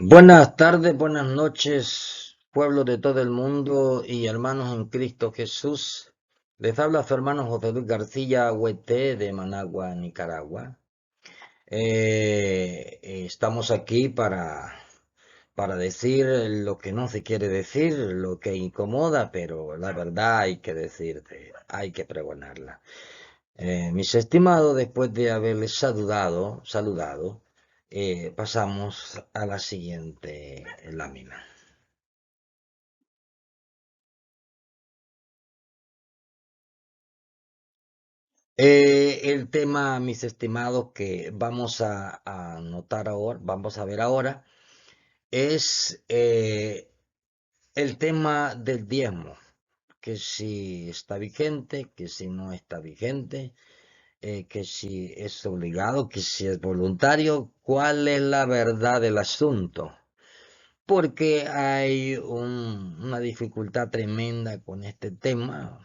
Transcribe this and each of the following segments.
Buenas tardes, buenas noches, pueblo de todo el mundo y hermanos en Cristo Jesús. Les habla su hermano José Luis García Huete de Managua, Nicaragua. Estamos aquí para decir lo que no se quiere decir, lo que incomoda, pero la verdad hay que decirte, hay que pregonarla. Mis estimados, después de haberles saludado, pasamos a la siguiente lámina. El tema, mis estimados, que vamos a notar ahora, vamos a ver ahora, es el tema del diezmo, que si está vigente, que si no está vigente, que si es obligado, que si es voluntario, cuál es la verdad del asunto. Porque hay una dificultad tremenda con este tema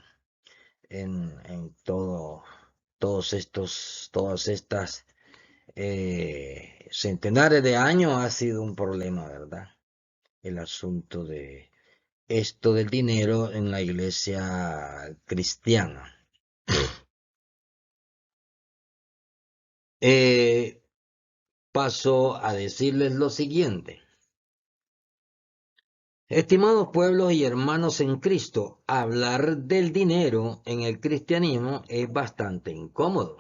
en todas estas centenares de años ha sido un problema, ¿verdad? El asunto de esto del dinero en la iglesia cristiana. Eh, Paso a decirles lo siguiente. Estimados pueblos y hermanos en Cristo, hablar del dinero en el cristianismo es bastante incómodo.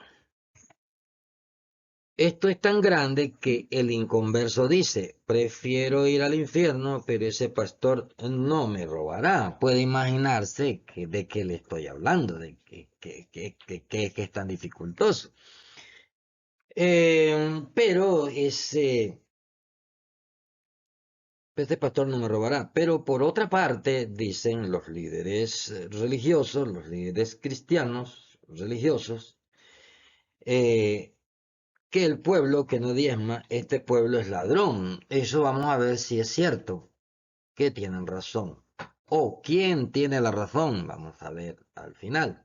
Esto es tan grande que el inconverso dice, prefiero ir al infierno, pero ese pastor no me robará. Puede imaginarse de qué le estoy hablando, de que es tan dificultoso. Pero este pastor no me robará. Pero por otra parte, dicen los líderes religiosos, los líderes cristianos religiosos, eh, que el pueblo que no diezma, este pueblo es ladrón. Eso vamos a ver si es cierto, que tienen razón. O quién tiene la razón, vamos a ver al final.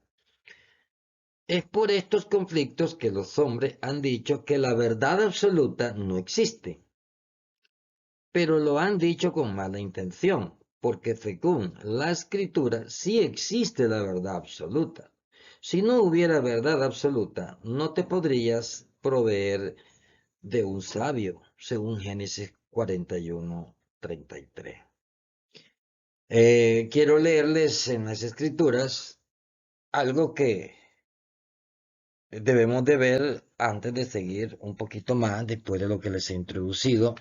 Es por estos conflictos que los hombres han dicho que la verdad absoluta no existe, pero lo han dicho con mala intención, porque según la escritura sí existe la verdad absoluta. Si no hubiera verdad absoluta, no te podrías proveer de un sabio, según Génesis 41:33. Quiero leerles en las escrituras algo que debemos de ver antes de seguir un poquito más después de lo que les he introducido.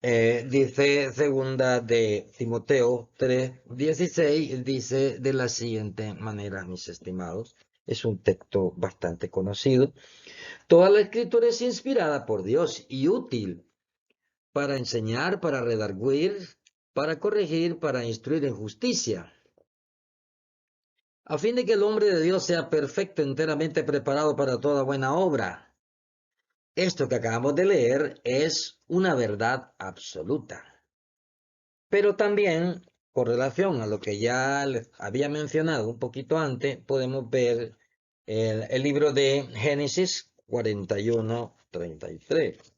Dice segunda de Timoteo 3:16, dice de la siguiente manera, mis estimados. Es un texto bastante conocido. Toda la escritura es inspirada por Dios y útil para enseñar, para redarguir, para corregir, para instruir en justicia, a fin de que el hombre de Dios sea perfecto, enteramente preparado para toda buena obra. Esto que acabamos de leer es una verdad absoluta. Pero también, con relación a lo que ya les había mencionado un poquito antes, podemos ver el libro de Génesis 41:33.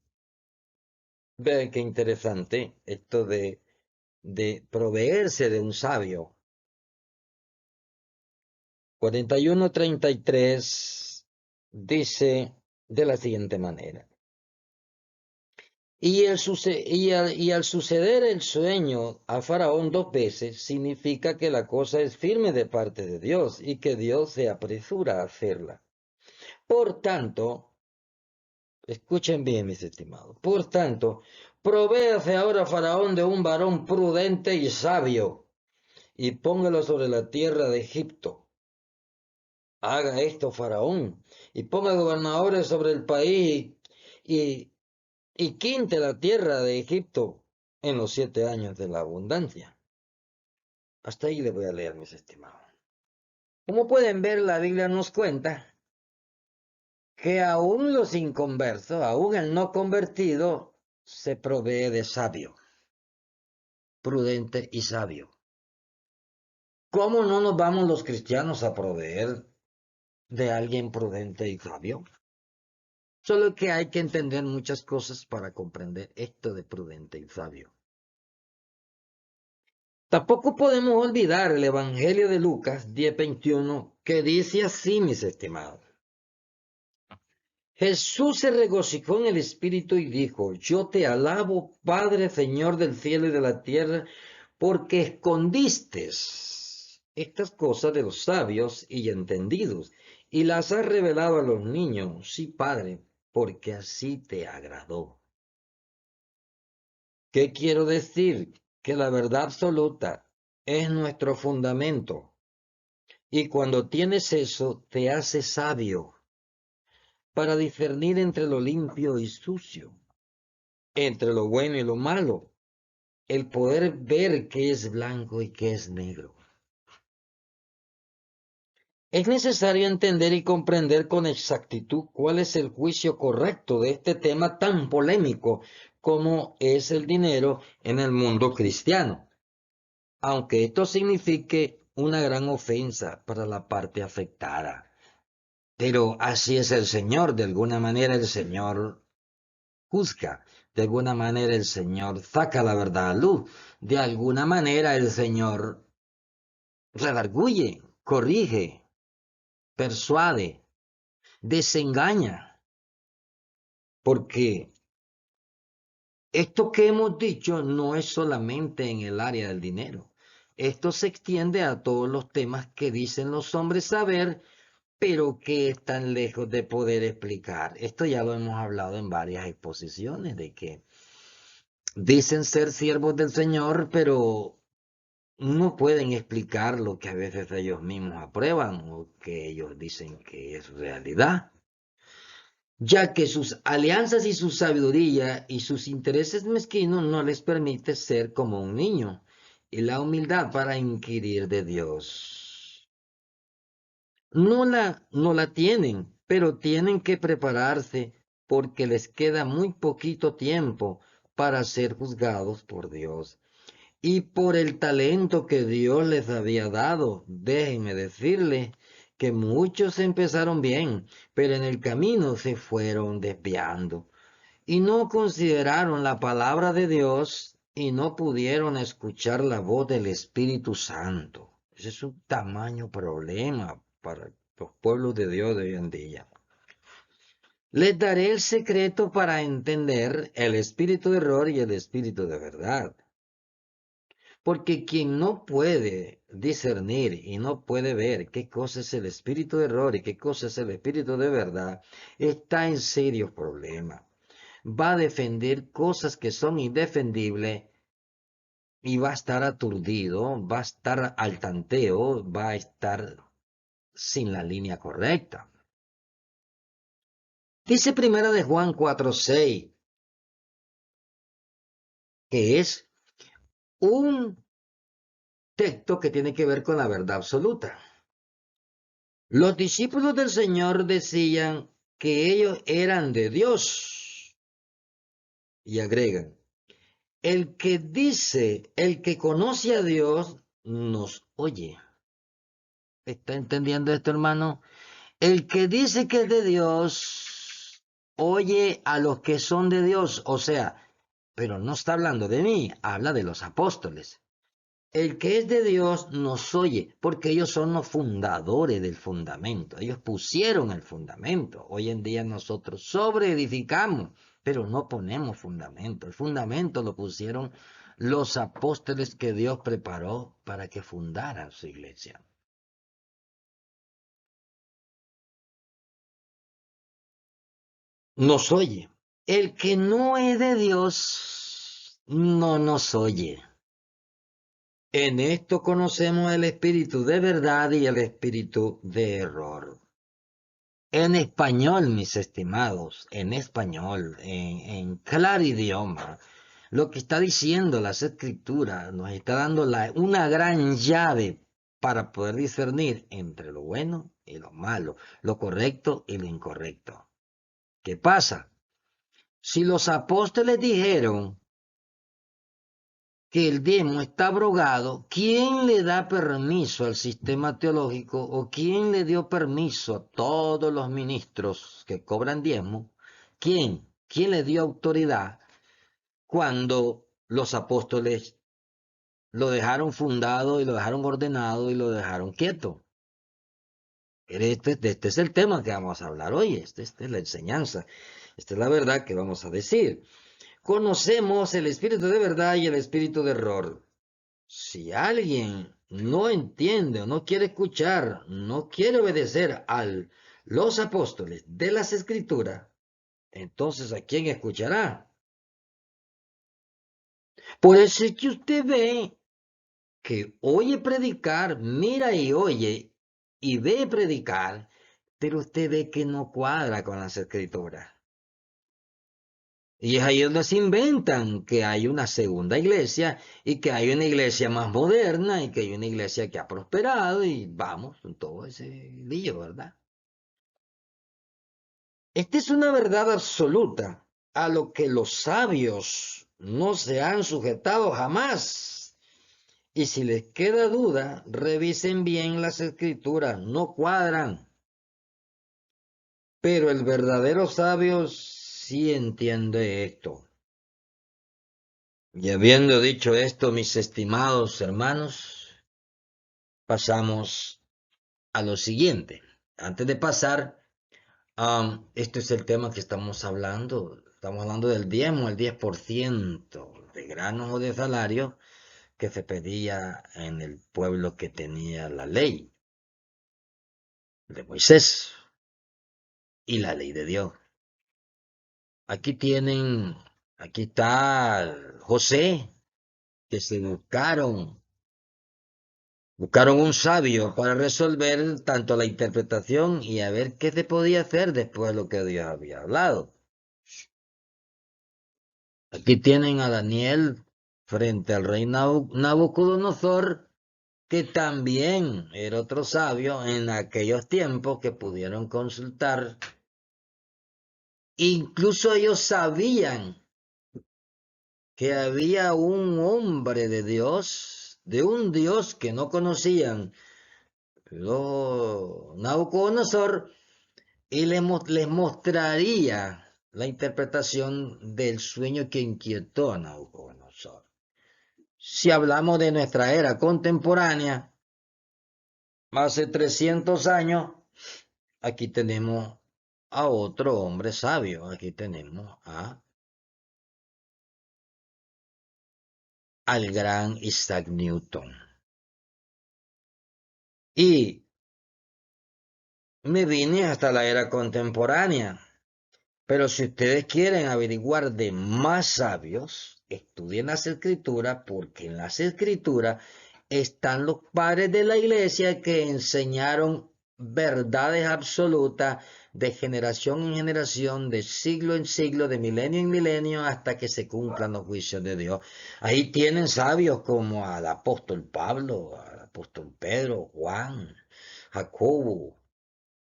Vean qué interesante esto de proveerse de un sabio. 41:33 dice de la siguiente manera. Y al suceder el sueño a Faraón 2 veces, significa que la cosa es firme de parte de Dios y que Dios se apresura a hacerla. Por tanto, escuchen bien, mis estimados, por tanto, provéase ahora Faraón de un varón prudente y sabio, y póngalo sobre la tierra de Egipto. Haga esto Faraón, y ponga gobernadores sobre el país, y, y quinte la tierra de Egipto en los 7 años de la abundancia. Hasta ahí le voy a leer, mis estimados. Como pueden ver, la Biblia nos cuenta que aún los inconversos, aún el no convertido, se provee de sabio, prudente y sabio. ¿Cómo no nos vamos los cristianos a proveer de alguien prudente y sabio? Solo que hay que entender muchas cosas para comprender esto de prudente y sabio. Tampoco podemos olvidar el Evangelio de Lucas 10:21, que dice así, mis estimados. Jesús se regocijó en el Espíritu y dijo, yo te alabo, Padre, Señor del cielo y de la tierra, porque escondiste estas cosas de los sabios y entendidos, y las has revelado a los niños. Sí, Padre, porque así te agradó. ¿Qué quiero decir? Que la verdad absoluta es nuestro fundamento. Y cuando tienes eso, te hace sabio para discernir entre lo limpio y sucio, entre lo bueno y lo malo, el poder ver qué es blanco y qué es negro. Es necesario entender y comprender con exactitud cuál es el juicio correcto de este tema tan polémico como es el dinero en el mundo cristiano, aunque esto signifique una gran ofensa para la parte afectada. Pero así es el Señor, de alguna manera el Señor juzga, de alguna manera el Señor saca la verdad a luz, de alguna manera el Señor redarguye, corrige, persuade, desengaña, porque esto que hemos dicho no es solamente en el área del dinero, esto se extiende a todos los temas que dicen los hombres saber, pero que están lejos de poder explicar. Esto ya lo hemos hablado en varias exposiciones, de que dicen ser siervos del Señor, pero no pueden explicar lo que a veces ellos mismos aprueban o que ellos dicen que es realidad, ya que sus alianzas y su sabiduría y sus intereses mezquinos no les permite ser como un niño y la humildad para inquirir de Dios. No la tienen, pero tienen que prepararse porque les queda muy poquito tiempo para ser juzgados por Dios. Y por el talento que Dios les había dado, déjenme decirles que muchos empezaron bien, pero en el camino se fueron desviando y no consideraron la palabra de Dios y no pudieron escuchar la voz del Espíritu Santo. Ese es un tamaño problema para los pueblos de Dios de hoy en día. Les daré el secreto para entender el espíritu de error y el espíritu de verdad. Porque quien no puede discernir y no puede ver qué cosa es el espíritu de error y qué cosa es el espíritu de verdad, está en serios problemas. Va a defender cosas que son indefendibles y va a estar aturdido, va a estar al tanteo, va a estar sin la línea correcta. Dice primera de Juan 4:6, que es un texto que tiene que ver con la verdad absoluta. Los discípulos del Señor decían que ellos eran de Dios. Y agregan, el que dice, el que conoce a Dios, nos oye. ¿Está entendiendo esto, hermano? El que dice que es de Dios, oye a los que son de Dios. O sea, pero no está hablando de mí, habla de los apóstoles. El que es de Dios nos oye, porque ellos son los fundadores del fundamento. Ellos pusieron el fundamento. Hoy en día nosotros sobreedificamos, pero no ponemos fundamento. El fundamento lo pusieron los apóstoles que Dios preparó para que fundaran su iglesia. Nos oye. El que no es de Dios no nos oye. En esto conocemos el espíritu de verdad y el espíritu de error. En español, mis estimados, en español, en claro idioma, lo que está diciendo las escrituras nos está dando una gran llave para poder discernir entre lo bueno y lo malo, lo correcto y lo incorrecto. ¿Qué pasa? Si los apóstoles dijeron que el demo está abrogado, ¿quién le da permiso al sistema teológico o quién le dio permiso a todos los ministros que cobran diezmo ¿Quién? ¿Quién le dio autoridad cuando los apóstoles lo dejaron fundado y lo dejaron ordenado y lo dejaron quieto? Este es el tema que vamos a hablar hoy, esta es la enseñanza, esta es la verdad que vamos a decir. Conocemos el espíritu de verdad y el espíritu de error. Si alguien no entiende o no quiere escuchar, no quiere obedecer a los apóstoles de las escrituras, entonces ¿a quién escuchará? Por eso es que usted ve que oye predicar, mira y oye y ve predicar, pero usted ve que no cuadra con las escrituras. Y es ahí donde se inventan que hay una segunda iglesia y que hay una iglesia más moderna y que hay una iglesia que ha prosperado y vamos con todo ese lío, ¿verdad? Esta es una verdad absoluta a lo que los sabios no se han sujetado jamás. Y si les queda duda, revisen bien las escrituras, no cuadran. Pero el verdadero sabio sí entiende esto. Y habiendo dicho esto, mis estimados hermanos, pasamos a lo siguiente. Antes de pasar, este es el tema que estamos hablando. Estamos hablando del diezmo, el 10% de granos o de salario que se pedía en el pueblo que tenía la ley de Moisés y la ley de Dios. Aquí está José, que se buscaron un sabio para resolver tanto la interpretación y a ver qué se podía hacer después de lo que Dios había hablado. Aquí tienen a Daniel frente al rey Nabucodonosor, que también era otro sabio en aquellos tiempos que pudieron consultar. Incluso ellos sabían que había un hombre de Dios, de un Dios que no conocían, Nabucodonosor, y les mostraría la interpretación del sueño que inquietó a Nabucodonosor. Si hablamos de nuestra era contemporánea, hace 300 años, aquí tenemos a otro hombre sabio, aquí tenemos al gran Isaac Newton. Y me vine hasta la era contemporánea. Pero si ustedes quieren averiguar de más sabios, estudien las escrituras, porque en las escrituras están los padres de la iglesia que enseñaron verdades absolutas de generación en generación, de siglo en siglo, de milenio en milenio, hasta que se cumplan los juicios de Dios. Ahí tienen sabios como al apóstol Pablo, al apóstol Pedro, Juan, Jacobo,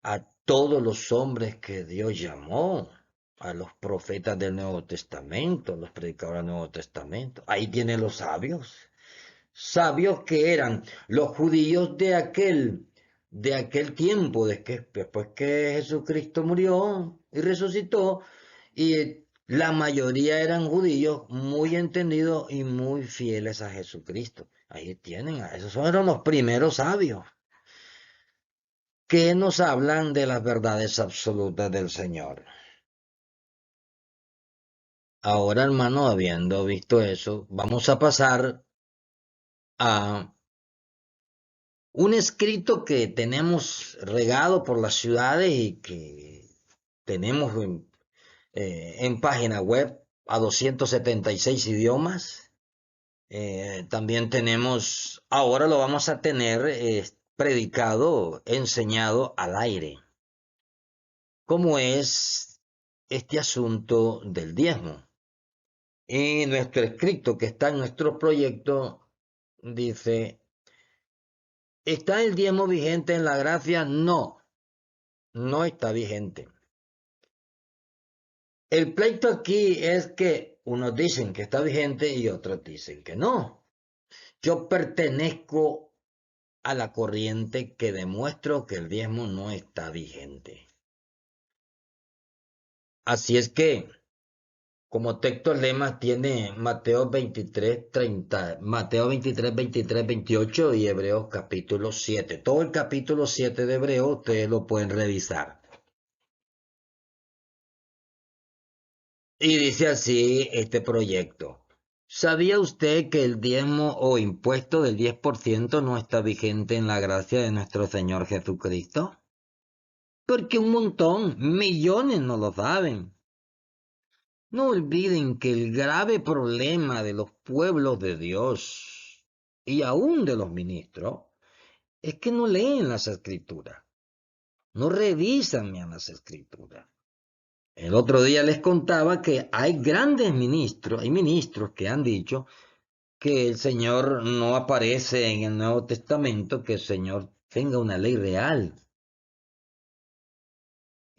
a todos los hombres que Dios llamó, a los profetas del Nuevo Testamento, los predicadores del Nuevo Testamento. Ahí tienen los sabios. Sabios que eran los judíos de aquel tiempo, después que Jesucristo murió y resucitó, y la mayoría eran judíos muy entendidos y muy fieles a Jesucristo. Ahí tienen, esos fueron los primeros sabios que nos hablan de las verdades absolutas del Señor. Ahora, hermano, habiendo visto eso, vamos a pasar a un escrito que tenemos regado por las ciudades y que tenemos en página web a 276 idiomas. También tenemos, ahora lo vamos a tener predicado, enseñado al aire. ¿Cómo es este asunto del diezmo? Y nuestro escrito que está en nuestro proyecto dice, ¿está el diezmo vigente en la gracia? No, no está vigente. El pleito aquí es que unos dicen que está vigente y otros dicen que no. Yo pertenezco a la corriente que demuestro que el diezmo no está vigente. Así es que, como texto lema tiene Mateo 23, 30, Mateo 23, 23, 28 y Hebreos capítulo 7. Todo el capítulo 7 de Hebreo ustedes lo pueden revisar. Y dice así este proyecto. ¿Sabía usted que el diezmo o impuesto del 10% no está vigente en la gracia de nuestro Señor Jesucristo? Porque un montón, millones no lo saben. No olviden que el grave problema de los pueblos de Dios y aún de los ministros es que no leen las escrituras, no revisan bien las escrituras. El otro día les contaba que hay grandes ministros, hay ministros que han dicho que el Señor no aparece en el Nuevo Testamento, que el Señor tenga una ley real.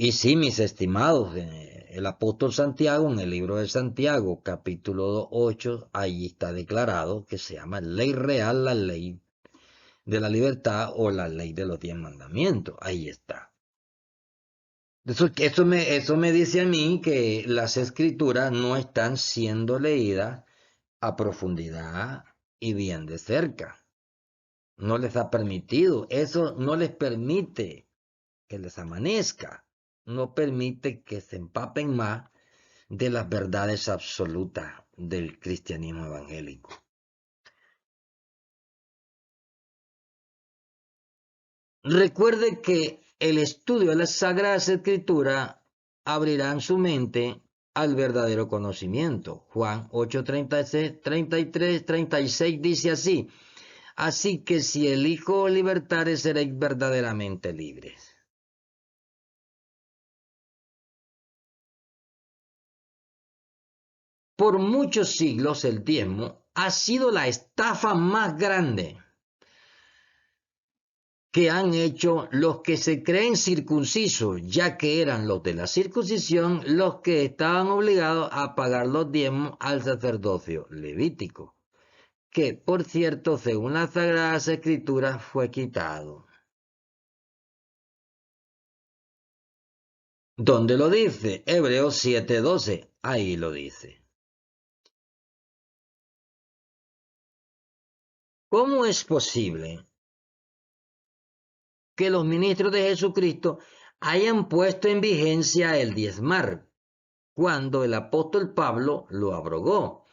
Y sí, mis estimados, el apóstol Santiago, en el libro de Santiago, capítulo 8, ahí está declarado que se llama ley real, la ley de la libertad o la ley de los 10 mandamientos. Ahí está. Eso me dice a mí que las escrituras no están siendo leídas a profundidad y bien de cerca. No les ha permitido. Eso no les permite que les amanezca. No permite que se empapen más de las verdades absolutas del cristianismo evangélico. Recuerde que el estudio de las Sagradas Escrituras abrirá su mente al verdadero conocimiento. Juan 8:36, 33, 36 dice así: así que si el Hijo os libertare, seréis verdaderamente libres. Por muchos siglos el diezmo ha sido la estafa más grande que han hecho los que se creen circuncisos, ya que eran los de la circuncisión los que estaban obligados a pagar los diezmos al sacerdocio levítico, que por cierto, según las Sagradas Escrituras, fue quitado. ¿Dónde lo dice? Hebreos 7:12, ahí lo dice. ¿Cómo es posible que los ministros de Jesucristo hayan puesto en vigencia el diezmar cuando el apóstol Pablo lo abrogó,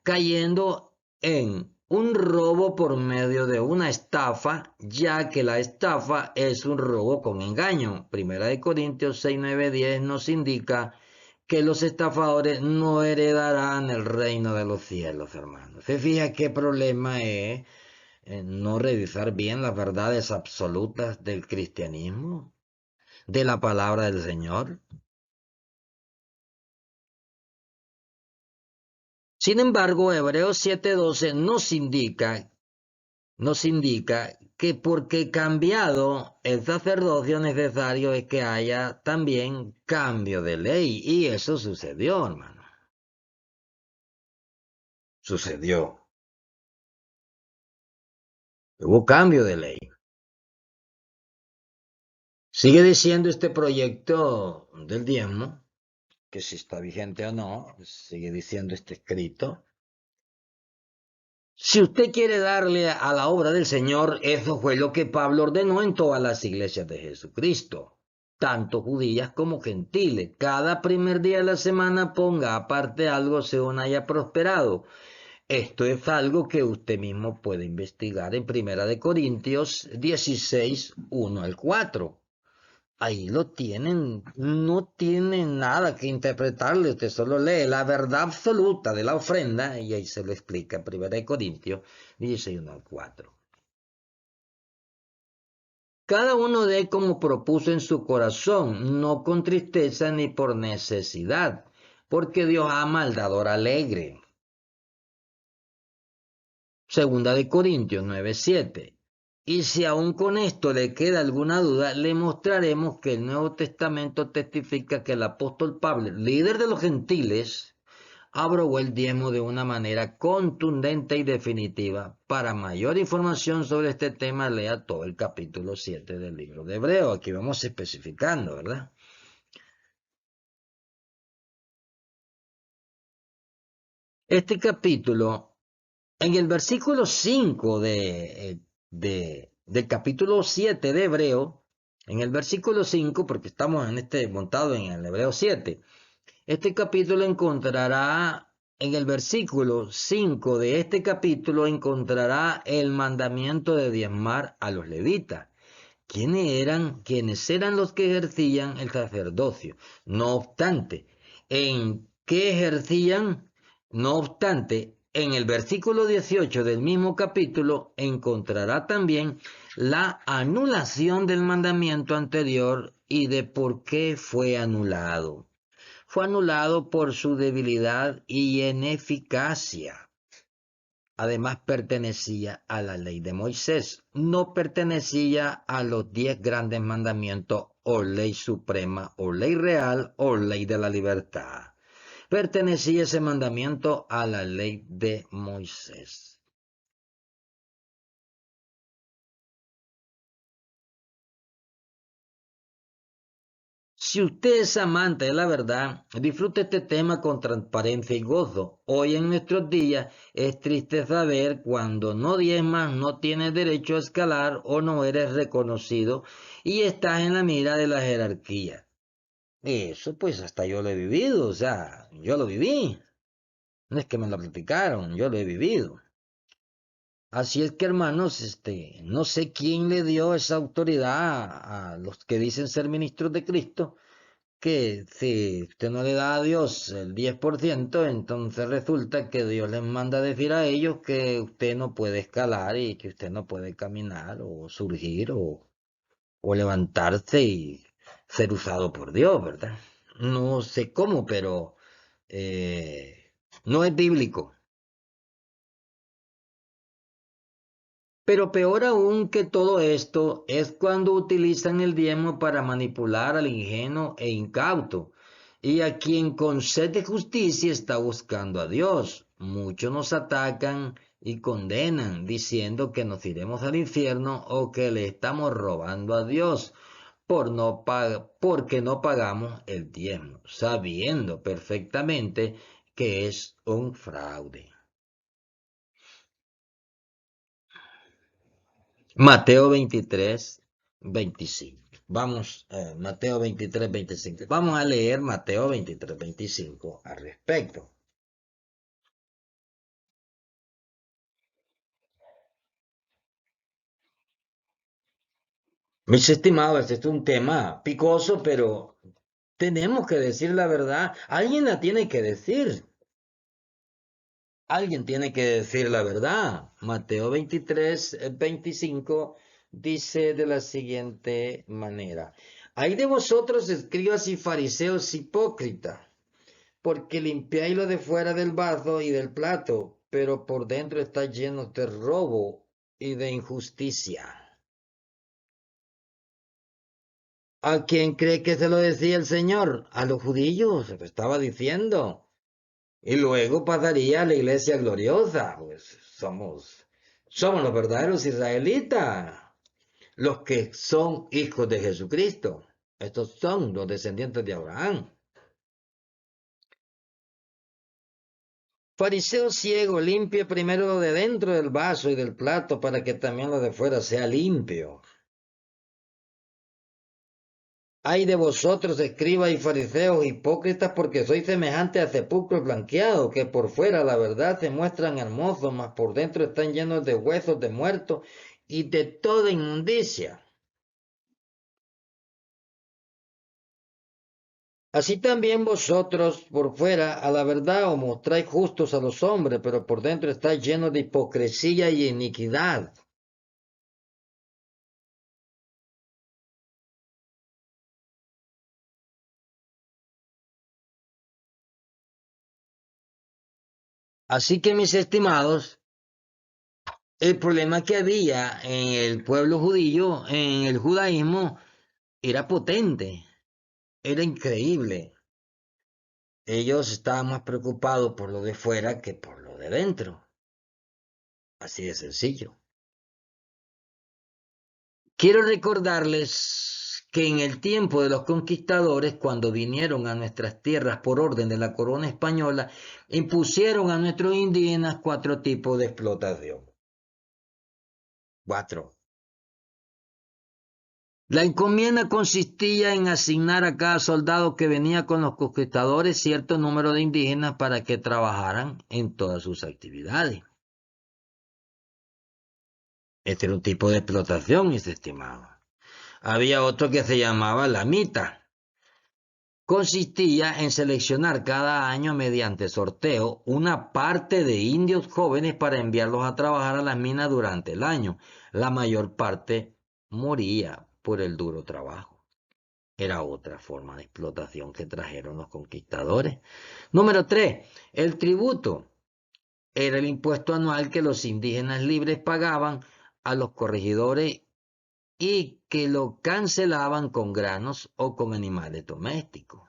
cayendo en un robo por medio de una estafa, ya que la estafa es un robo con engaño? Primera de Corintios 6, 9, 10 nos indica que los estafadores no heredarán el reino de los cielos, hermanos. ¿Se fija qué problema es no revisar bien las verdades absolutas del cristianismo, de la palabra del Señor? Sin embargo, Hebreos 7:12 nos indica que porque cambiado el sacerdocio necesario es que haya también cambio de ley. Y eso sucedió, hermano. Sucedió. Hubo cambio de ley. Sigue diciendo este proyecto del diezmo, que si está vigente o no, sigue diciendo este escrito. Si usted quiere darle a la obra del Señor, eso fue lo que Pablo ordenó en todas las iglesias de Jesucristo, tanto judías como gentiles. Cada primer día de la semana ponga aparte algo según haya prosperado. Esto es algo que usted mismo puede investigar en Primera de Corintios 16, 1 al 4. Ahí lo tienen, no tienen nada que interpretarle, usted solo lee la verdad absoluta de la ofrenda y ahí se lo explica en 1 Corintios 16, 1 al 4. Cada uno dé como propuso en su corazón, no con tristeza ni por necesidad, porque Dios ama al dador alegre. Segunda de Corintios 9:7. Y si aún con esto le queda alguna duda, le mostraremos que el Nuevo Testamento testifica que el apóstol Pablo, líder de los gentiles, abrogó el diezmo de una manera contundente y definitiva. Para mayor información sobre este tema, lea todo el capítulo 7 del libro de Hebreo. Aquí vamos especificando, ¿verdad? Este capítulo, en el versículo 5 del capítulo 7 de Hebreo, en el versículo 5, porque estamos montado en el Hebreo 7, este capítulo encontrará, en el versículo 5 de este capítulo encontrará el mandamiento de diezmar a los levitas. ¿Quiénes eran los que ejercían el sacerdocio? No obstante, ¿en qué ejercían? No obstante, en el versículo 18 del mismo capítulo encontrará también la anulación del mandamiento anterior y de por qué fue anulado. Fue anulado por su debilidad y ineficacia. Además pertenecía a la ley de Moisés, no pertenecía a los 10 grandes mandamientos o ley suprema o ley real o ley de la libertad. Pertenecía ese mandamiento a la ley de Moisés. Si usted es amante de la verdad, disfrute este tema con transparencia y gozo. Hoy en nuestros días es triste saber cuando no diezmas, no tienes derecho a escalar o no eres reconocido y estás en la mira de la jerarquía. Eso pues hasta yo lo he vivido, o sea, yo lo viví. No es que me lo platicaron, yo lo he vivido. Así es que hermanos, no sé quién le dio esa autoridad a los que dicen ser ministros de Cristo que si usted no le da a Dios el 10%, entonces resulta que Dios les manda a decir a ellos que usted no puede escalar y que usted no puede caminar o surgir o levantarse y ser usado por Dios, ¿verdad? No sé cómo, pero no es bíblico. Pero peor aún que todo esto es cuando utilizan el diezmo para manipular al ingenuo e incauto, y a quien con sed de justicia está buscando a Dios. Muchos nos atacan y condenan, diciendo que nos iremos al infierno o que le estamos robando a Dios porque no pagamos el diezmo, sabiendo perfectamente que es un fraude. Mateo 23, 25. Vamos, Mateo 23, 25. Vamos a leer Mateo 23, 25 al respecto. Mis estimados, este es un tema picoso, pero tenemos que decir la verdad. Alguien la tiene que decir. Alguien tiene que decir la verdad. Mateo 23, 25 dice de la siguiente manera. Hay de vosotros, escribas y fariseos hipócritas, porque limpiáis lo de fuera del vaso y del plato, pero por dentro está lleno de robo y de injusticia. ¿A quién cree que se lo decía el Señor? A los judíos, se lo estaba diciendo. Y luego pasaría a la iglesia gloriosa, pues somos los verdaderos israelitas, los que son hijos de Jesucristo. Estos son los descendientes de Abraham. Fariseo ciego, limpia primero lo de dentro del vaso y del plato para que también lo de fuera sea limpio. Ay de vosotros, escribas y fariseos hipócritas, porque sois semejantes a sepulcros blanqueados, que por fuera la verdad se muestran hermosos, mas por dentro están llenos de huesos de muertos y de toda inmundicia. Así también vosotros por fuera a la verdad os mostráis justos a los hombres, pero por dentro estáis llenos de hipocresía y iniquidad. Así que mis estimados, el problema que había en el pueblo judío, en el judaísmo, era potente, era increíble. Ellos estaban más preocupados por lo de fuera que por lo de dentro. Así de sencillo. Quiero recordarles que en el tiempo de los conquistadores, cuando vinieron a nuestras tierras por orden de la corona española, impusieron a nuestros indígenas 4 tipos de explotación. 4. La encomienda consistía en asignar a cada soldado que venía con los conquistadores cierto número de indígenas para que trabajaran en todas sus actividades. Este era un tipo de explotación, mis estimados. Había otro que se llamaba la mita. Consistía en seleccionar cada año mediante sorteo una parte de indios jóvenes para enviarlos a trabajar a las minas durante el año. La mayor parte moría por el duro trabajo. Era otra forma de explotación que trajeron los conquistadores. Número 3. El tributo. Era el impuesto anual que los indígenas libres pagaban a los corregidores y que lo cancelaban con granos o con animales domésticos.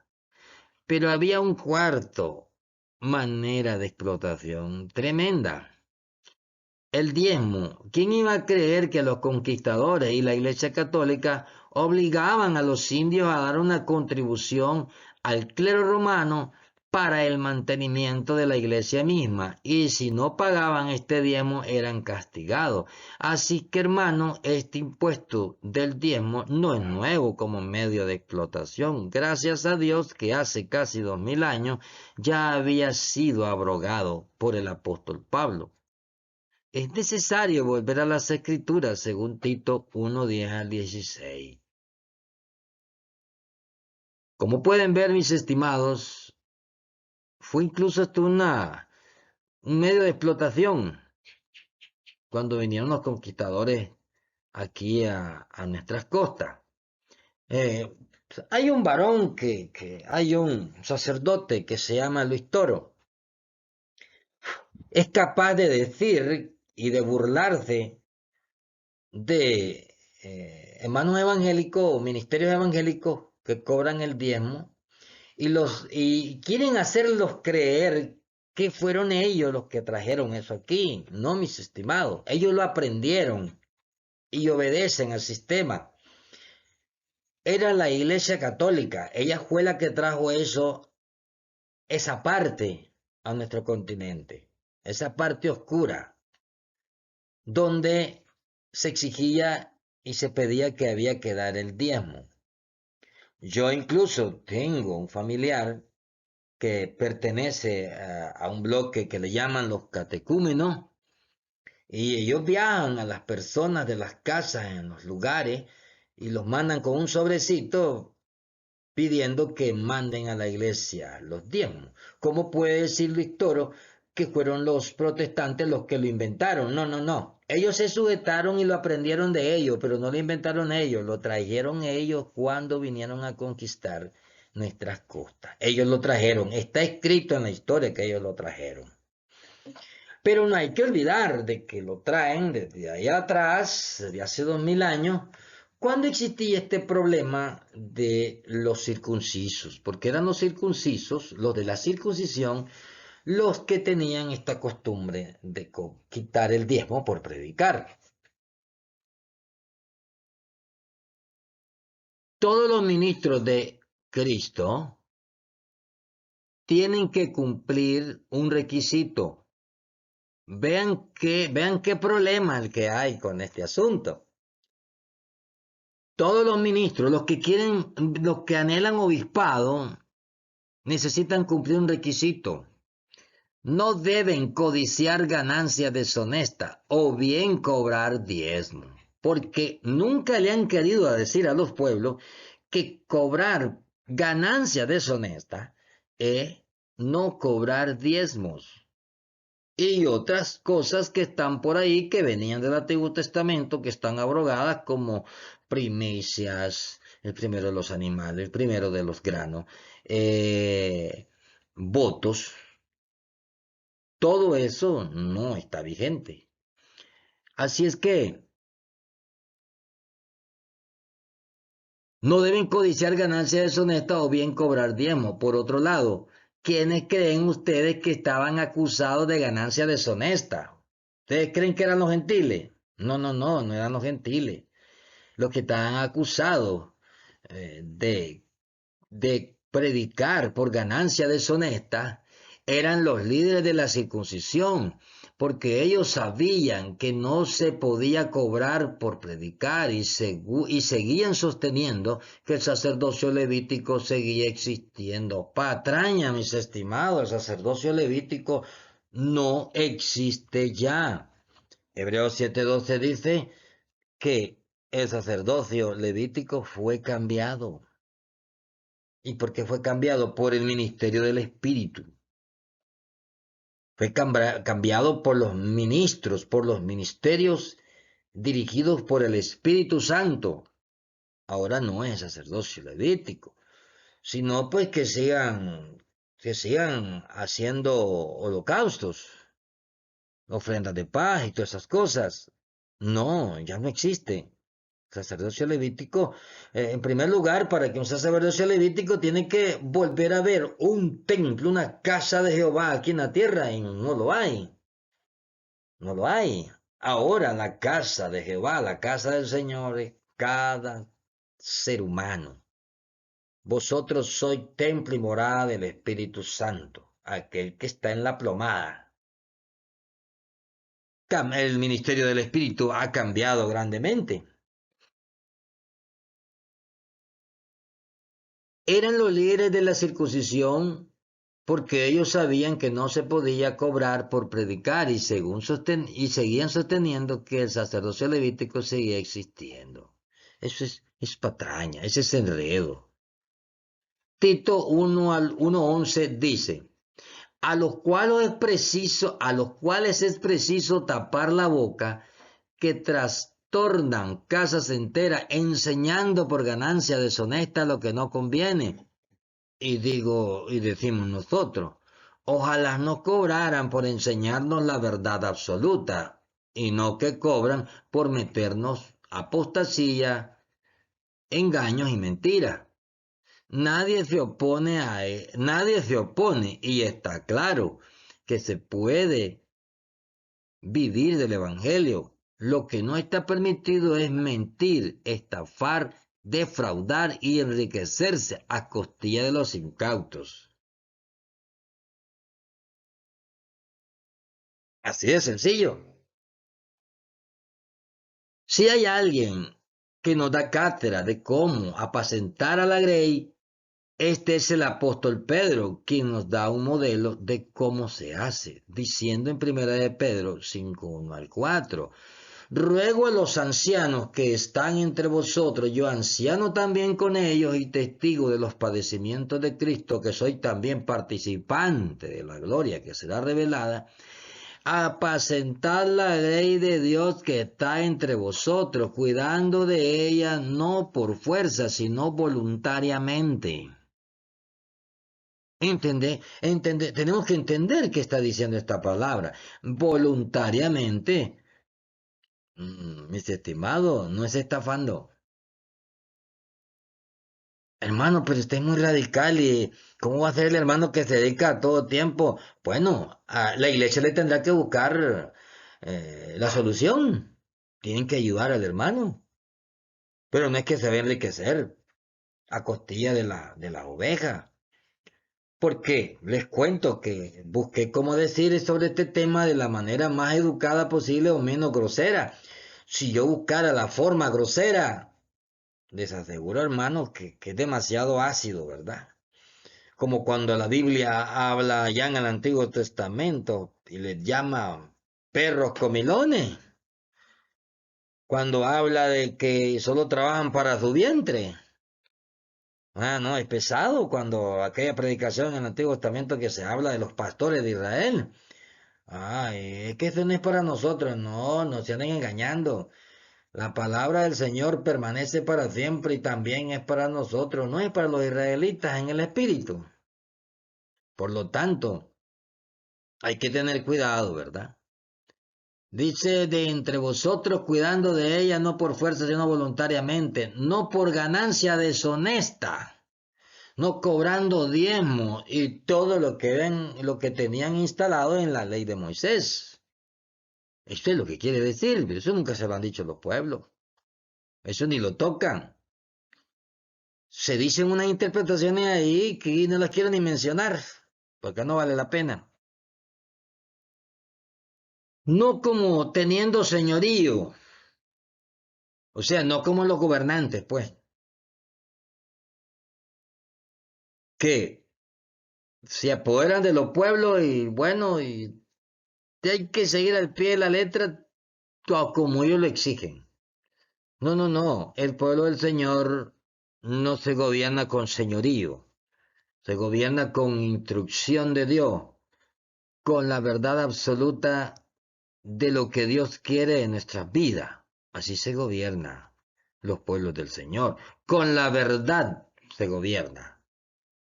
Pero había un cuarto manera de explotación tremenda. El diezmo. ¿Quién iba a creer que los conquistadores y la Iglesia Católica obligaban a los indios a dar una contribución al clero romano para el mantenimiento de la iglesia misma? Y si no pagaban este diezmo eran castigados. Así que, hermano, este impuesto del diezmo no es nuevo como medio de explotación. Gracias a Dios que hace casi 2000 años ya había sido abrogado por el apóstol Pablo. Es necesario volver a las Escrituras, según Tito 1:10 al 16. Como pueden ver, mis estimados, fue incluso hasta un medio de explotación cuando vinieron los conquistadores aquí a nuestras costas. Hay un varón hay un sacerdote que se llama Luis Toro. Es capaz de decir y de burlarse de hermanos evangélicos o ministerios evangélicos que cobran el diezmo y quieren hacerlos creer que fueron ellos los que trajeron eso aquí. No, mis estimados, ellos lo aprendieron y obedecen al sistema. Era la Iglesia Católica, ella fue la que trajo eso, esa parte a nuestro continente, esa parte oscura, donde se exigía y se pedía que había que dar el diezmo. Yo incluso tengo un familiar que pertenece a un bloque que le llaman los catecúmenos y ellos viajan a las personas de las casas en los lugares y los mandan con un sobrecito pidiendo que manden a la iglesia los diezmos. ¿Cómo puede decir Luis Toro que fueron los protestantes los que lo inventaron? No, no, no. Ellos se sujetaron y lo aprendieron de ellos, pero no lo inventaron ellos, lo trajeron ellos cuando vinieron a conquistar nuestras costas. Ellos lo trajeron, está escrito en la historia que ellos lo trajeron. Pero no hay que olvidar de que lo traen desde allá atrás, desde hace 2000 años, cuando existía este problema de los circuncisos, porque eran los circuncisos, los de la circuncisión, los que tenían esta costumbre de quitar el diezmo por predicar. Todos los ministros de Cristo tienen que cumplir un requisito. Vean qué problema el que hay con este asunto. Todos los ministros, los que anhelan obispado, necesitan cumplir un requisito. No deben codiciar ganancia deshonesta o bien cobrar diezmo, porque nunca le han querido decir a los pueblos que cobrar ganancia deshonesta es no cobrar diezmos. Y otras cosas que están por ahí que venían del Antiguo Testamento, que están abrogadas como primicias, el primero de los animales, el primero de los granos, votos, todo eso no está vigente. Así es que no deben codiciar ganancias deshonestas o bien cobrar diezmo. Por otro lado, ¿quiénes creen ustedes que estaban acusados de ganancia deshonesta? ¿Ustedes creen que eran los gentiles? No, no, no, no eran los gentiles. Los que estaban acusados de predicar por ganancia deshonesta eran los líderes de la circuncisión, porque ellos sabían que no se podía cobrar por predicar y seguían sosteniendo que el sacerdocio levítico seguía existiendo. Patraña, mis estimados, el sacerdocio levítico no existe ya. Hebreos 7:12 dice que el sacerdocio levítico fue cambiado. ¿Y por qué fue cambiado? Por el ministerio del Espíritu. Fue cambiado por los ministros, por los ministerios dirigidos por el Espíritu Santo. Ahora no es sacerdocio levítico, sino pues que sigan haciendo holocaustos, ofrendas de paz y todas esas cosas. No, ya no existe. Sacerdocio levítico, en primer lugar, para que un sacerdocio levítico tiene que volver a ver un templo, una casa de Jehová aquí en la tierra, y no lo hay. No lo hay. Ahora la casa de Jehová, la casa del Señor es cada ser humano. Vosotros sois templo y morada del Espíritu Santo, aquel que está en la plomada. El ministerio del Espíritu ha cambiado grandemente. Eran los líderes de la circuncisión porque ellos sabían que no se podía cobrar por predicar y seguían sosteniendo que el sacerdocio levítico seguía existiendo. Eso es patraña, ese es enredo. Tito 1:11 dice, a los cuales es preciso tapar la boca, que trastornan casas enteras, enseñando por ganancia deshonesta lo que no conviene. Y decimos nosotros, ojalá nos cobraran por enseñarnos la verdad absoluta, y no que cobran por meternos apostasía, engaños y mentiras. Nadie se opone, y está claro que se puede vivir del Evangelio. Lo que no está permitido es mentir, estafar, defraudar y enriquecerse a costilla de los incautos. Así de sencillo. Si hay alguien que nos da cátedra de cómo apacentar a la grey, este es el apóstol Pedro, quien nos da un modelo de cómo se hace, diciendo en 1 de Pedro 5:1-4, ruego a los ancianos que están entre vosotros, yo anciano también con ellos y testigo de los padecimientos de Cristo, que soy también participante de la gloria que será revelada, apacentad la grey de Dios que está entre vosotros, cuidando de ella no por fuerza, sino voluntariamente. Tenemos que entender qué está diciendo esta palabra. Voluntariamente, mis estimados, no es estafando. Hermano, pero usted es muy radical y ¿cómo va a ser el hermano que se dedica a todo tiempo? Bueno, a la iglesia le tendrá que buscar la solución. Tienen que ayudar al hermano. Pero no es que se va a enriquecer a costilla de la oveja. Porque les cuento que busqué cómo decir sobre este tema de la manera más educada posible o menos grosera. Si yo buscara la forma grosera, les aseguro, hermanos, que es demasiado ácido, ¿verdad? Como cuando la Biblia habla ya en el Antiguo Testamento y les llama perros comilones. Cuando habla de que solo trabajan para su vientre. Ah, no, es pesado cuando aquella predicación en el Antiguo Testamento que se habla de los pastores de Israel. Ay, es que eso no es para nosotros, no, nos anden engañando. La palabra del Señor permanece para siempre y también es para nosotros, no es para los israelitas en el espíritu. Por lo tanto, hay que tener cuidado, ¿verdad? Dice de entre vosotros cuidando de ella no por fuerza sino voluntariamente, no por ganancia deshonesta, no cobrando diezmo y todo lo que tenían instalado en la ley de Moisés. Esto es lo que quiere decir, pero eso nunca se lo han dicho los pueblos. Eso ni lo tocan. Se dicen unas interpretaciones ahí que no las quiero ni mencionar, porque no vale la pena. No como teniendo señorío, o sea, no como los gobernantes, pues, que se apoderan de los pueblos y bueno, y hay que seguir al pie de la letra como ellos lo exigen. No, no, no, el pueblo del Señor no se gobierna con señorío, se gobierna con instrucción de Dios, con la verdad absoluta de lo que Dios quiere en nuestras vidas. Así se gobierna los pueblos del Señor. Con la verdad se gobierna.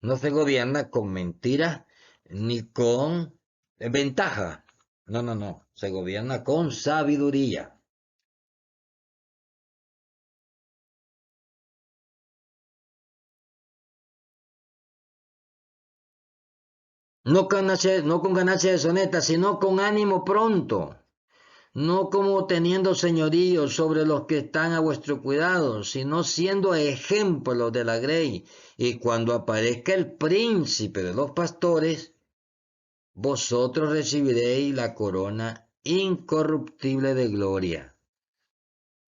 No se gobierna con mentiras ni con ventaja. No, no, no. Se gobierna con sabiduría. No con ganancia deshonesta, sino con ánimo pronto. No como teniendo señorío sobre los que están a vuestro cuidado, sino siendo ejemplos de la grey. Y cuando aparezca el príncipe de los pastores, vosotros recibiréis la corona incorruptible de gloria.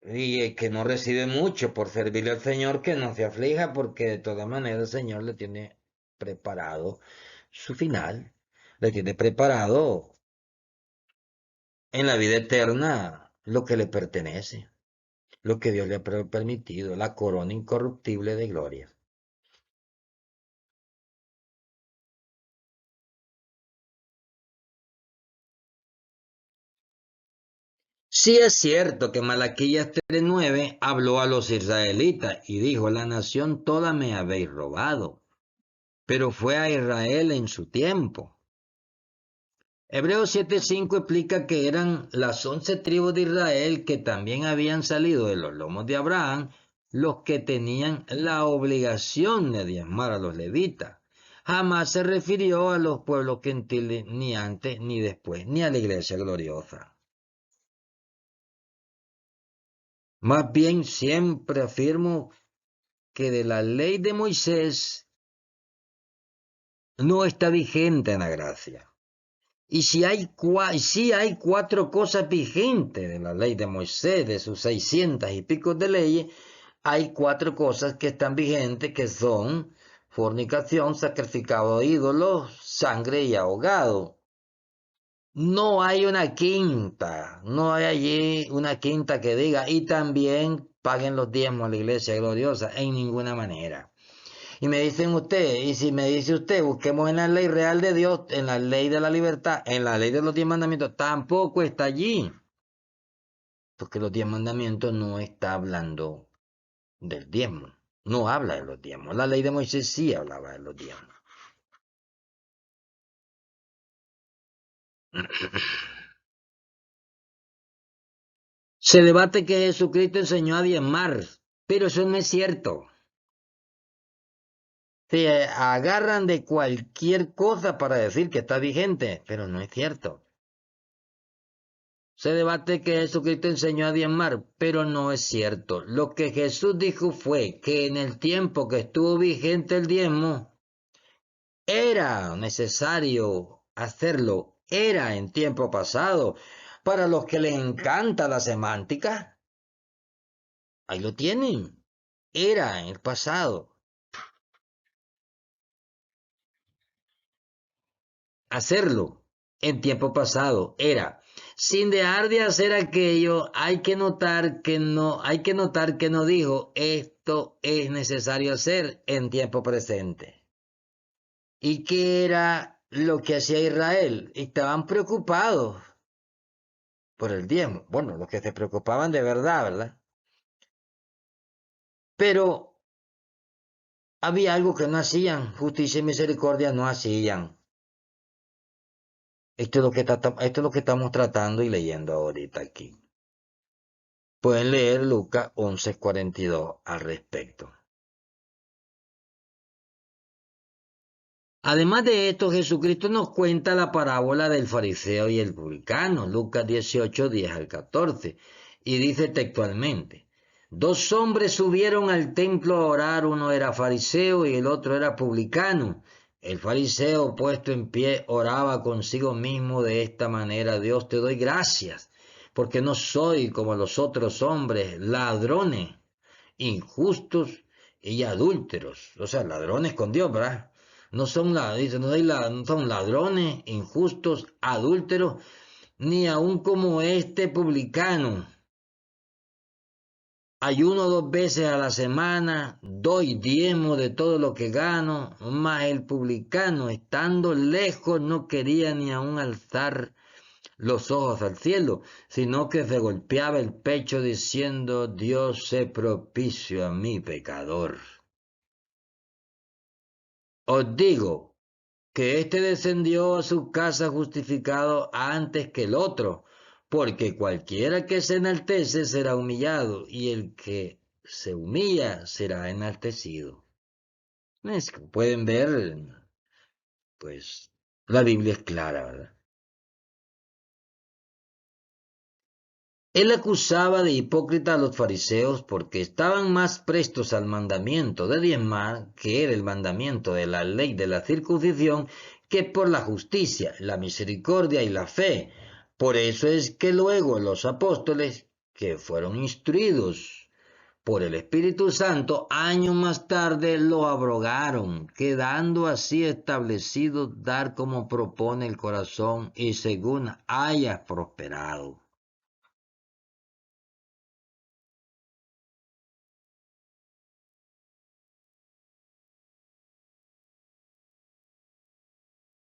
Y el que no recibe mucho por servirle al Señor, que no se aflija, porque de todas maneras el Señor le tiene preparado su final, le tiene preparado en la vida eterna lo que le pertenece, lo que Dios le ha permitido, la corona incorruptible de gloria. Sí es cierto que Malaquías 3:9 habló a los israelitas y dijo, la nación toda me habéis robado, pero fue a Israel en su tiempo. Hebreos 7:5 explica que eran las 11 tribus de Israel que también habían salido de los lomos de Abraham, los que tenían la obligación de diezmar a los levitas. Jamás se refirió a los pueblos gentiles ni antes ni después, ni a la iglesia gloriosa. Más bien siempre afirmo que de la ley de Moisés no está vigente en la gracia. Y si hay cuatro cosas vigentes de la ley de Moisés, de sus 600 y pico de leyes, hay cuatro cosas que están vigentes que son fornicación, sacrificado de ídolos, sangre y ahogado. No hay una quinta, no hay allí una quinta que diga, y también paguen los diezmos a la iglesia gloriosa, en ninguna manera. Y me dicen ustedes, y si me dice usted, busquemos en la ley real de Dios, en la ley de la libertad, en la ley de los 10 mandamientos, tampoco está allí. Porque los 10 mandamientos no está hablando del diezmo, no habla de los diezmos. La ley de Moisés sí hablaba de los diezmos. Se debate que Jesucristo enseñó a diezmar, pero eso no es cierto. Se agarran de cualquier cosa para decir que está vigente, pero no es cierto. Se debate que Jesucristo enseñó a diezmar, pero no es cierto. Lo que Jesús dijo fue que en el tiempo que estuvo vigente el diezmo, era necesario hacerlo, era en tiempo pasado. Para los que les encanta la semántica, ahí lo tienen. Era en el pasado. Hacerlo en tiempo pasado era. Sin dejar de hacer aquello, hay que notar que no dijo esto es necesario hacer en tiempo presente. ¿Y qué era lo que hacía Israel? Estaban preocupados por el diezmo. Bueno, los que se preocupaban de verdad, ¿verdad? Pero había algo que no hacían, justicia y misericordia no hacían. Esto es lo que estamos tratando y leyendo ahorita aquí. Pueden leer Lucas 11:42 al respecto. Además de esto, Jesucristo nos cuenta la parábola del fariseo y el publicano, Lucas 18:10 al 14, y dice textualmente, dos hombres subieron al templo a orar, uno era fariseo y el otro era publicano. El fariseo puesto en pie oraba consigo mismo de esta manera: Dios, te doy gracias, porque no soy como los otros hombres, ladrones, injustos y adúlteros. O sea, ladrones con Dios, ¿verdad? No son, dice, no son ladrones, injustos, adúlteros, ni aun como este publicano. Ayuno 2 veces a la semana, doy diezmo de todo lo que gano, mas el publicano, estando lejos, no quería ni aun alzar los ojos al cielo, sino que se golpeaba el pecho diciendo: Dios, sé propicio a mi pecador. Os digo que éste descendió a su casa justificado antes que el otro, porque cualquiera que se enaltece será humillado, y el que se humilla será enaltecido. Es que pueden ver, pues la Biblia es clara, ¿verdad? Él acusaba de hipócrita a los fariseos porque estaban más prestos al mandamiento de diezmar, que era el mandamiento de la ley de la circuncisión, que por la justicia, la misericordia y la fe. Por eso es que luego los apóstoles, que fueron instruidos por el Espíritu Santo, años más tarde lo abrogaron, quedando así establecido dar como propone el corazón y según haya prosperado.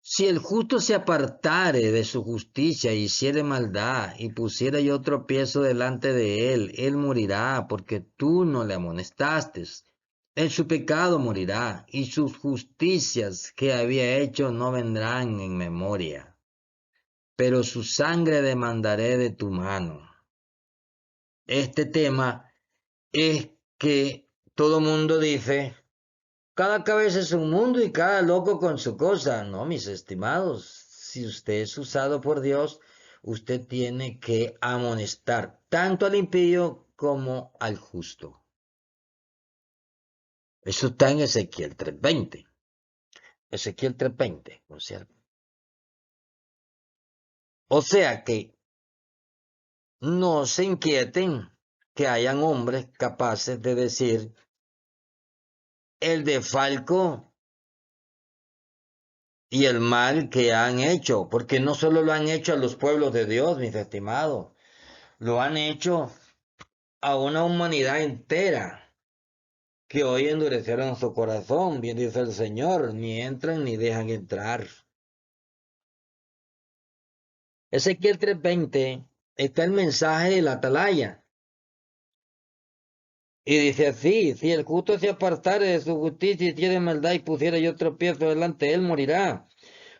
Si el justo se apartare de su justicia y hiciere maldad y pusiere yo tropiezo delante de él, él morirá porque tú no le amonestaste. En su pecado morirá y sus justicias que había hecho no vendrán en memoria. Pero su sangre demandaré de tu mano. Este tema es que todo mundo dice: cada cabeza es un mundo y cada loco con su cosa. No, mis estimados, si usted es usado por Dios, usted tiene que amonestar tanto al impío como al justo. Eso está en Ezequiel 3:20. Ezequiel 3:20, ¿no es cierto? O sea que no se inquieten que hayan hombres capaces de decir: el desfalco y el mal que han hecho, porque no solo lo han hecho a los pueblos de Dios, mis estimados, lo han hecho a una humanidad entera que hoy endurecieron su corazón, bien dice el Señor, ni entran ni dejan entrar. Ezequiel 3:20 está el mensaje de la atalaya. Y dice así: si el justo se apartare de su justicia y hiciere maldad y pusiera yo tropiezo delante de él, morirá.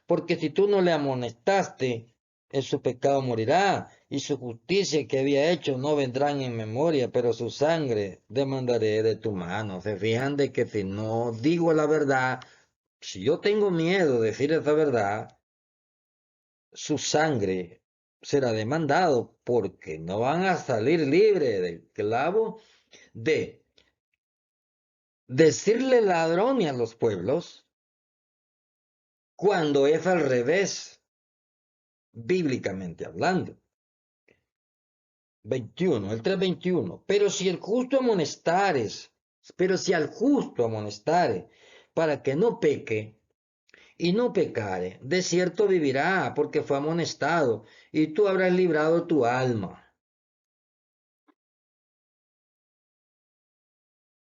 Porque si tú no le amonestaste, en su pecado morirá, y su justicia que había hecho no vendrán en memoria, pero su sangre demandaré de tu mano. Se fijan de que si no digo la verdad, si yo tengo miedo de decir esa verdad, su sangre será demandado, porque no van a salir libres del clavo de decirle ladrón a los pueblos cuando es al revés, bíblicamente hablando. 21, el 3:21. Pero si al justo amonestares, para que no peque y no pecare, de cierto vivirá, porque fue amonestado, y tú habrás librado tu alma.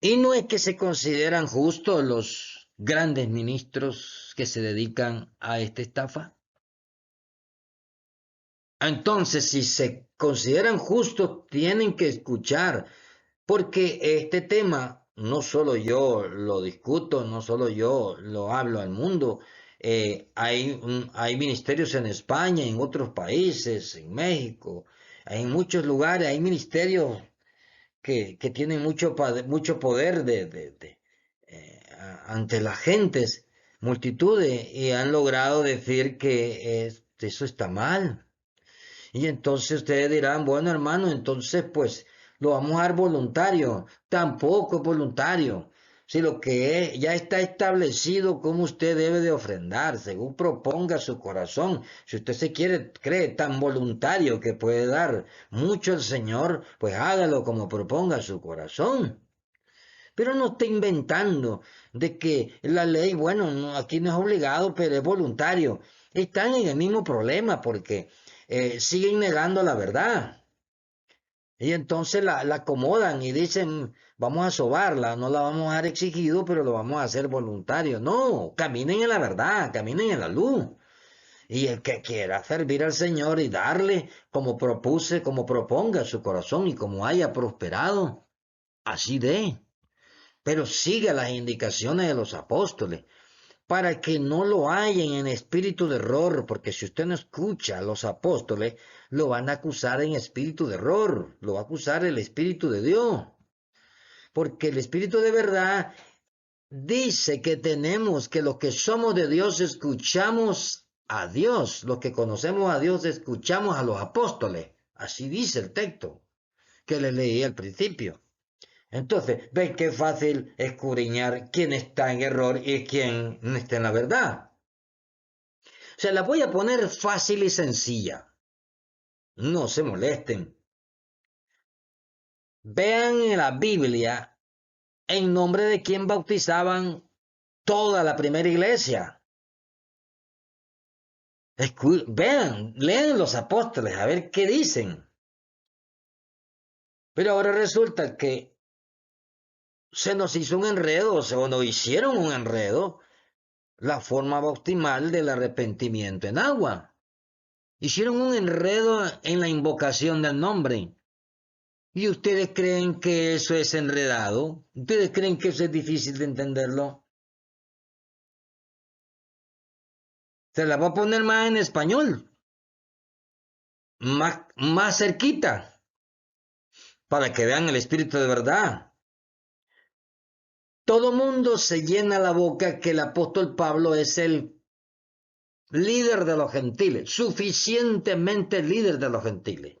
Y no es que se consideran justos los grandes ministros que se dedican a esta estafa. Entonces, si se consideran justos, tienen que escuchar, porque este tema no solo yo lo discuto, no solo yo lo hablo al mundo. Hay ministerios en España, en otros países, en México, en muchos lugares, hay ministerios que tienen mucho poder ante las gentes, multitudes, y han logrado decir que eso está mal. Y entonces ustedes dirán: bueno, hermano, entonces pues lo vamos a dar voluntario. Tampoco es voluntario. Si lo que es, ya está establecido cómo usted debe de ofrendar, según proponga su corazón. Si usted se cree tan voluntario que puede dar mucho al Señor, pues hágalo como proponga su corazón. Pero no esté inventando de que la ley, bueno, aquí no es obligado, pero es voluntario. Están en el mismo problema porque siguen negando la verdad. Y entonces la acomodan y dicen, vamos a sobarla, no la vamos a dar exigido, pero lo vamos a hacer voluntario. No, caminen en la verdad, caminen en la luz. Y el que quiera servir al Señor y darle como propuse, como proponga su corazón y como haya prosperado, así de. Pero siga las indicaciones de los apóstoles para que no lo hallen en espíritu de error, porque si usted no escucha a los apóstoles, lo van a acusar en espíritu de error, lo va a acusar el Espíritu de Dios, porque el Espíritu de verdad dice que tenemos que los que somos de Dios escuchamos a Dios, los que conocemos a Dios escuchamos a los apóstoles, así dice el texto que le leí al principio. Entonces, ven qué fácil escudriñar quién está en error y quién no está en la verdad. Se la voy a poner fácil y sencilla. No se molesten. Vean en la Biblia en nombre de quién bautizaban toda la primera iglesia. Vean, lean los apóstoles a ver qué dicen. Pero ahora resulta que se nos hizo un enredo, o nos hicieron un enredo, la forma bautismal del arrepentimiento en agua. Hicieron un enredo en la invocación del nombre. ¿Y ustedes creen que eso es enredado? ¿Ustedes creen que eso es difícil de entenderlo? Se la voy a poner más en español, más cerquita, para que vean el espíritu de verdad. Todo mundo se llena la boca que el apóstol Pablo es el líder de los gentiles, suficientemente líder de los gentiles.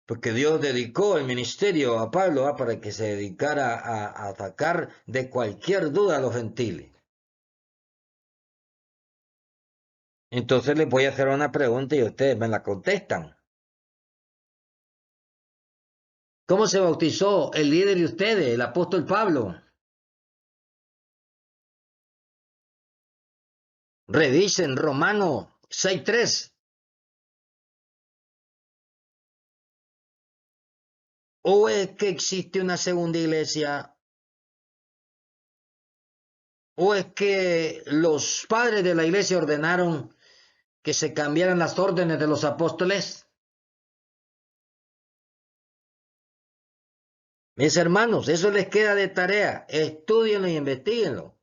Porque Dios dedicó el ministerio a Pablo para que se dedicara a sacar de cualquier duda a los gentiles. Entonces les voy a hacer una pregunta y ustedes me la contestan. ¿Cómo se bautizó el líder de ustedes, el apóstol Pablo? Revisen Romano 6:3. ¿O es que existe una segunda iglesia? ¿O es que los padres de la iglesia ordenaron que se cambiaran las órdenes de los apóstoles? Mis hermanos, eso les queda de tarea. Estudienlo y investiguenlo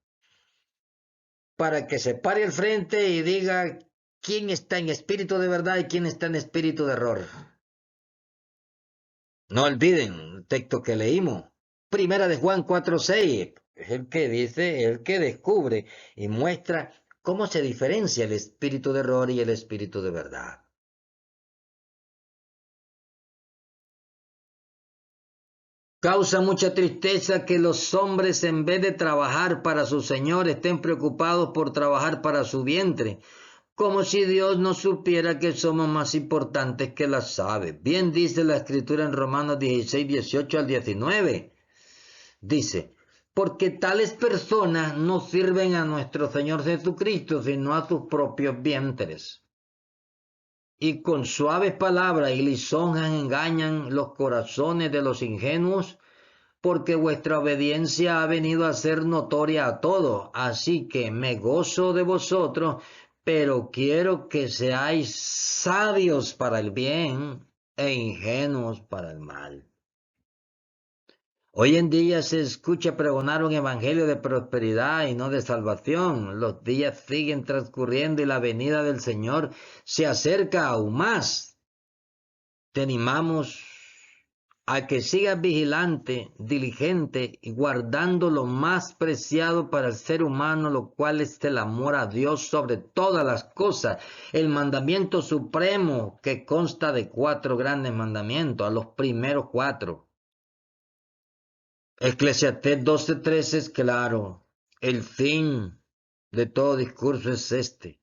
para que se pare al frente y diga quién está en espíritu de verdad y quién está en espíritu de error. No olviden el texto que leímos. Primera de Juan 4:6. Es el que dice, el que descubre y muestra cómo se diferencia el espíritu de error y el espíritu de verdad. Causa mucha tristeza que los hombres en vez de trabajar para su Señor estén preocupados por trabajar para su vientre, como si Dios no supiera que somos más importantes que las aves. Bien dice la Escritura en Romanos 16:18-19. Dice, porque tales personas no sirven a nuestro Señor Jesucristo, sino a sus propios vientres. Y con suaves palabras y lisonjas engañan los corazones de los ingenuos, porque vuestra obediencia ha venido a ser notoria a todos. Así que me gozo de vosotros, pero quiero que seáis sabios para el bien e ingenuos para el mal. Hoy en día se escucha pregonar un evangelio de prosperidad y no de salvación. Los días siguen transcurriendo y la venida del Señor se acerca aún más. Te animamos a que sigas vigilante, diligente y guardando lo más preciado para el ser humano, lo cual es el amor a Dios sobre todas las cosas. El mandamiento supremo que consta de 4 grandes mandamientos, a los primeros 4. Eclesiastés 12:13 es claro. El fin de todo discurso es este.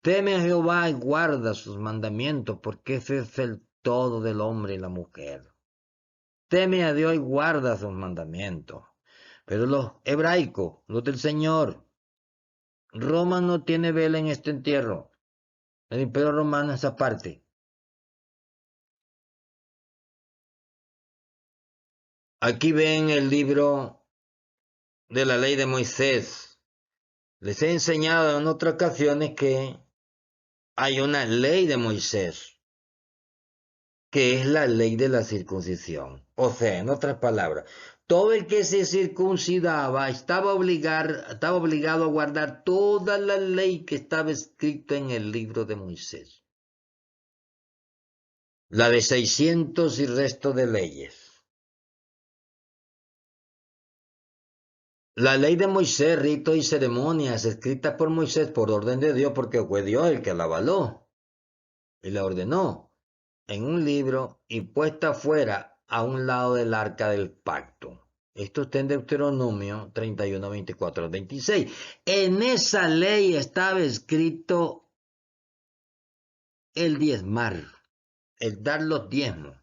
Teme a Jehová y guarda sus mandamientos, porque ese es el todo del hombre y la mujer. Teme a Dios y guarda sus mandamientos. Pero los hebraicos, los del Señor, Roma no tiene vela en este entierro. El Imperio Romano es aparte. Aquí ven el libro de la ley de Moisés. Les he enseñado en otras ocasiones que hay una ley de Moisés, que es la ley de la circuncisión. O sea, en otras palabras, todo el que se circuncidaba estaba obligado a guardar toda la ley que estaba escrita en el libro de Moisés. La de 600 y resto de leyes. La ley de Moisés, ritos y ceremonias escritas por Moisés por orden de Dios, porque fue Dios el que la avaló y la ordenó en un libro y puesta fuera a un lado del arca del pacto. Esto está en Deuteronomio 31, 24 al 26. En esa ley estaba escrito el diezmar, el dar los diezmos.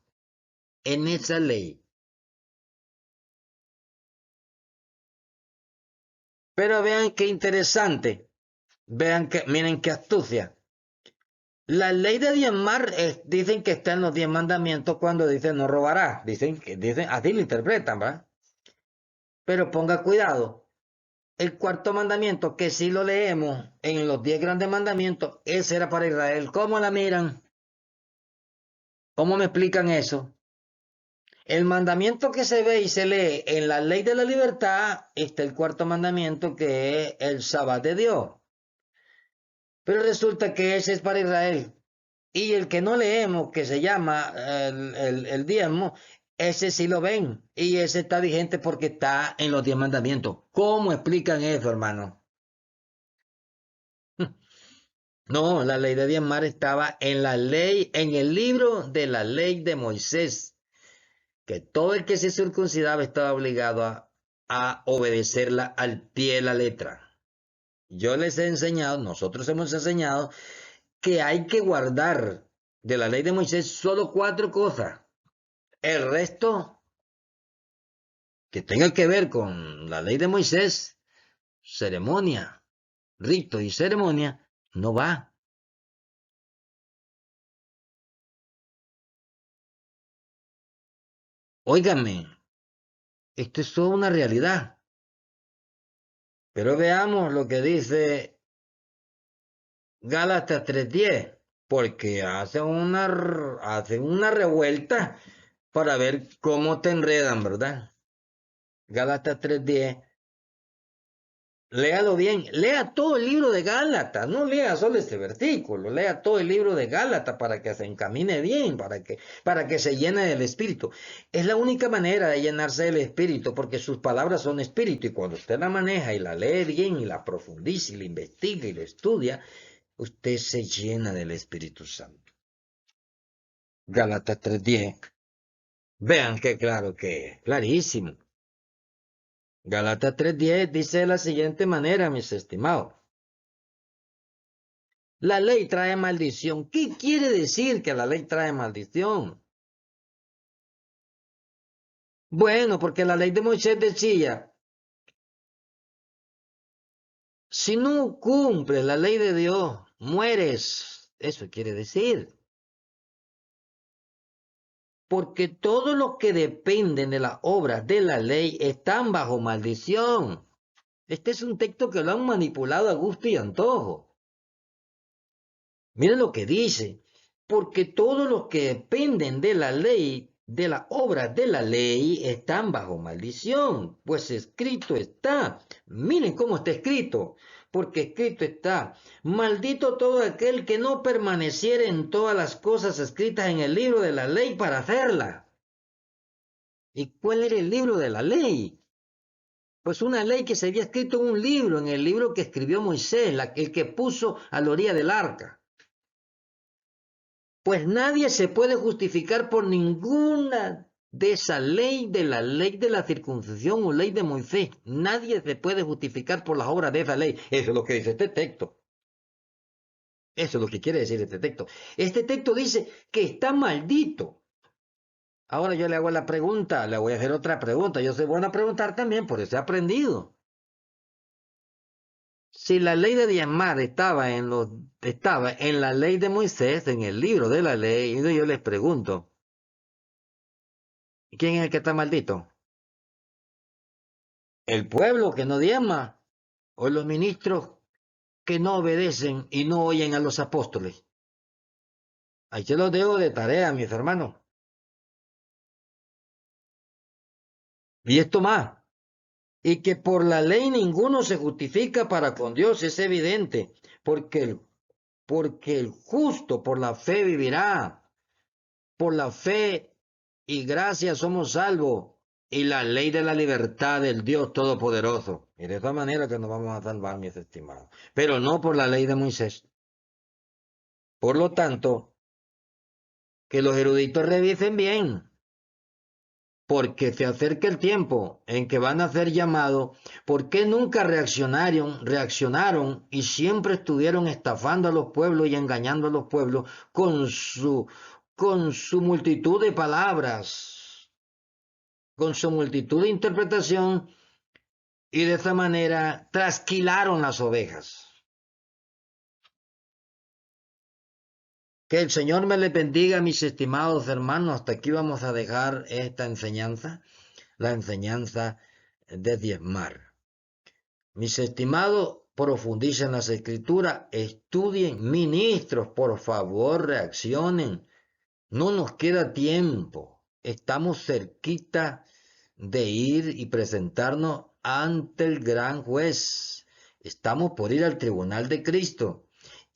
En esa ley. Pero vean qué interesante. Vean que, miren qué astucia. La ley de diezmar dicen que está en los 10 mandamientos cuando dice no robarás. Dicen, así lo interpretan, ¿verdad? Pero ponga cuidado. El cuarto mandamiento, que si lo leemos en los 10 grandes mandamientos, ese era para Israel. ¿Cómo la miran? ¿Cómo me explican eso? El mandamiento que se ve y se lee en la ley de la libertad está el cuarto mandamiento, que es el Sabbat de Dios. Pero resulta que ese es para Israel. Y el que no leemos, que se llama el diezmo, ese sí lo ven. Y ese está vigente porque está en los 10 mandamientos. ¿Cómo explican eso, hermano? No, la ley de diezmar estaba en la ley, en el libro de la ley de Moisés, que todo el que se circuncidaba estaba obligado a obedecerla al pie de la letra. Yo les he enseñado, nosotros hemos enseñado, que hay que guardar de la ley de Moisés solo 4 cosas. El resto que tenga que ver con la ley de Moisés, ceremonia, rito y ceremonia, no va. Óigame, esto es toda una realidad. Pero veamos lo que dice Gálatas 3:10, porque hacen una revuelta para ver cómo te enredan, ¿verdad? Gálatas 3:10. Léalo bien, lea todo el libro de Gálatas, no lea solo este versículo, lea todo el libro de Gálatas para que se encamine bien, para que se llene del Espíritu. Es la única manera de llenarse del Espíritu, porque sus palabras son Espíritu, y cuando usted la maneja y la lee bien y la profundiza y la investiga y la estudia, usted se llena del Espíritu Santo. Gálatas 3:10. Vean qué claro que es, clarísimo. Gálatas 3:10 dice de la siguiente manera, mis estimados. La ley trae maldición. ¿Qué quiere decir que la ley trae maldición? Bueno, porque la ley de Moisés decía, si no cumples la ley de Dios, mueres. Eso quiere decir. Porque todos los que dependen de las obras de la ley están bajo maldición. Este es un texto que lo han manipulado a gusto y antojo. Miren lo que dice. Porque todos los que dependen de la ley, de las obras de la ley, están bajo maldición. Pues escrito está. Miren cómo está escrito. Porque escrito está. Maldito todo aquel que no permaneciere en todas las cosas escritas en el libro de la ley para hacerla. ¿Y cuál era el libro de la ley? Pues una ley que se había escrito en un libro, en el libro que escribió Moisés, el que puso a la orilla del arca. Pues nadie se puede justificar por ninguna de esa ley, de la ley de la circuncisión o ley de Moisés. Nadie se puede justificar por las obras de esa ley. Eso es lo que dice este texto. Eso es lo que quiere decir este texto. Este texto dice que está maldito. Ahora yo le hago la pregunta, le voy a hacer otra pregunta. Yo soy bueno a preguntar también, por eso he aprendido. Si la ley de diezmar estaba en la ley de Moisés, en el libro de la ley, y yo les pregunto, ¿quién es el que está maldito? ¿El pueblo que no diezma o los ministros que no obedecen y no oyen a los apóstoles? Ahí se los dejo de tarea, mis hermanos. Y esto más, y que por la ley ninguno se justifica para con Dios, es evidente, porque el justo por la fe vivirá. Por la fe y gracia somos salvos, y la ley de la libertad del Dios Todopoderoso. Y de esa manera que nos vamos a salvar, mis estimados. Pero no por la ley de Moisés. Por lo tanto, que los eruditos revisen bien, porque se acerca el tiempo en que van a ser llamados. ¿Por qué nunca reaccionaron y siempre estuvieron estafando a los pueblos y engañando a los pueblos con su multitud de palabras, con su multitud de interpretación, y de esa manera trasquilaron las ovejas? Que el Señor me les bendiga, mis estimados hermanos. Hasta aquí vamos a dejar esta enseñanza, la enseñanza de diezmar. Mis estimados, profundicen las escrituras, estudien, ministros, por favor, reaccionen. No nos queda tiempo. Estamos cerquita de ir y presentarnos ante el gran juez. Estamos por ir al tribunal de Cristo.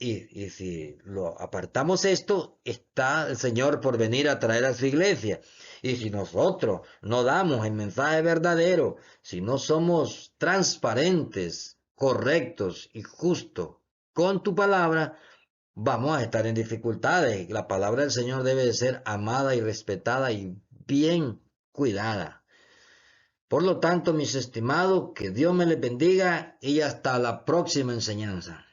Y si lo apartamos esto, está el Señor por venir a traer a su iglesia. Y si nosotros no damos el mensaje verdadero, si no somos transparentes, correctos y justos con tu palabra, vamos a estar en dificultades. La palabra del Señor debe de ser amada y respetada y bien cuidada. Por lo tanto, mis estimados, que Dios me les bendiga y hasta la próxima enseñanza.